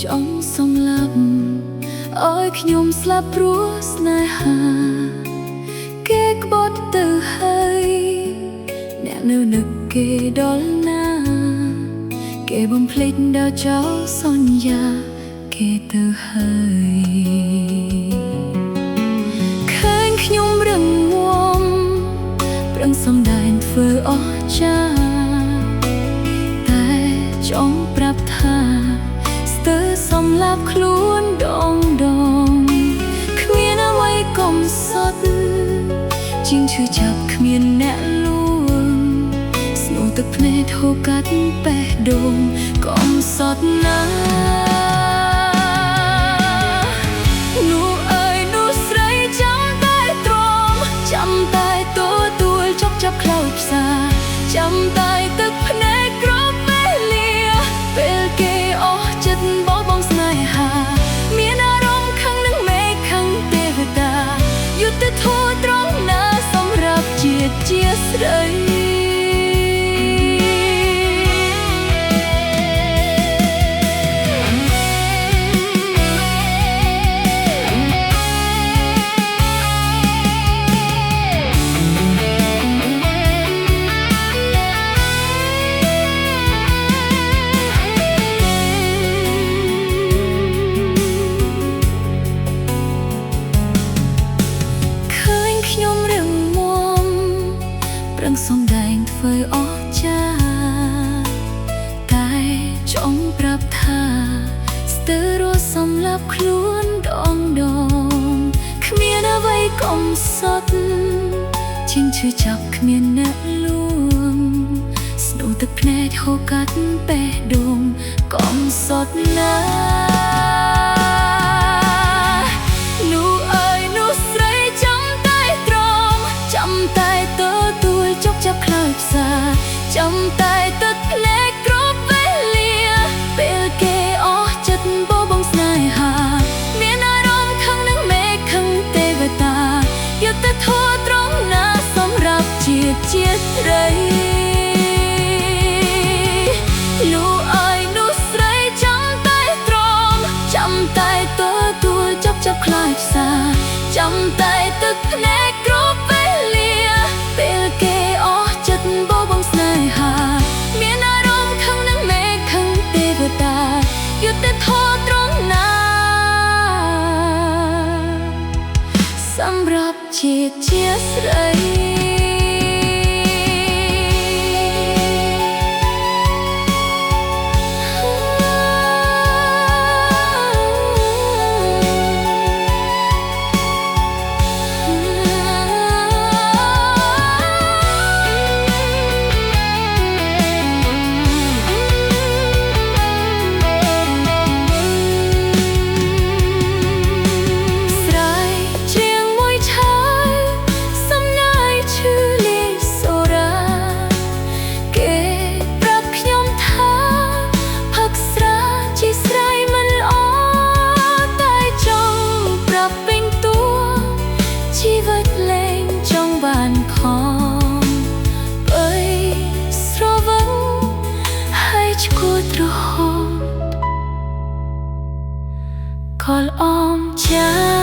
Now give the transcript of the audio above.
ចង់សម្លាប់ឲ្យខ្ញុំស្លាប់ព្រោះស្នេហាគេក្បត់ទៅហើយអ្នកនៅនឹកគេដល់ណាគេបំភ្លេចដល់ចោលសន្យាគេទៅហើយឃើញខ្ញុំរឹងមាំប្រឹងសំដែងធ្វើអស្ចារ្យតែចង់ប្រាប់ថាស្ទើរសម្លាប់ខ្លួនដងគ្មានអ្វីកុំសត់ជាងឈឺចាប់គ្មានអ្នកលួងស្នូទឹកភ្នែកហូរកាត់បេះដូងកុំសត់ណានោះអើយនោះស្រីចាំតែទ្រាំចាំតែទទួលចាប់ខ្លោចផ្សាចាំតែទឹកភ្នែកគ្របពេលលាពេលគេអស់ចិត្តបោះបង់ស្នេហាមានអារម្មណ៍ខឹងនឹងមេឃខឹងទេវតាយុទ្ធធម៌ត្រង់ណាសម្រាប់ជាតិជាស្រីសំដែងធ្វើអស្ចារ្យតែចង់ប្រាប់ថាស្ទើររស់សម្លាប់ខ្លួនដងគ្មានអ្វីកុំសត់ជាងឈឺចាប់គ្មានអ្នកលួងស្នូទឹកភ្នែកហូរកាត់បេះដូងកុំសត់ណាចាំតែទឹកភ្នែកគ្របពេលលាពេលគេអស់ចិត្តបោះបង់ស្នេហាមានអារម្មណ៍ខឹងនឹងមេឃខឹងទេវតាយុទ្ធធម៌ត្រង់ណាសម្រាប់ជាតិជាស្រីនោះអើយនោះស្រីចាំតែទ្រាំចាំតែទទួលចាប់ខ្លាចផ្សាចាំតែទឹកភ្នែកគ្របពេលលាពេលគេអស់ចិត្តបោះបង់ស្នេហាមានអារម្មណ៍ខឹងនឹងមេឃខឹងទេវតាយុទ្ធធម៌ត្រង់ណាសម្រាប់ជាតិជាស្រីคอลอมใจ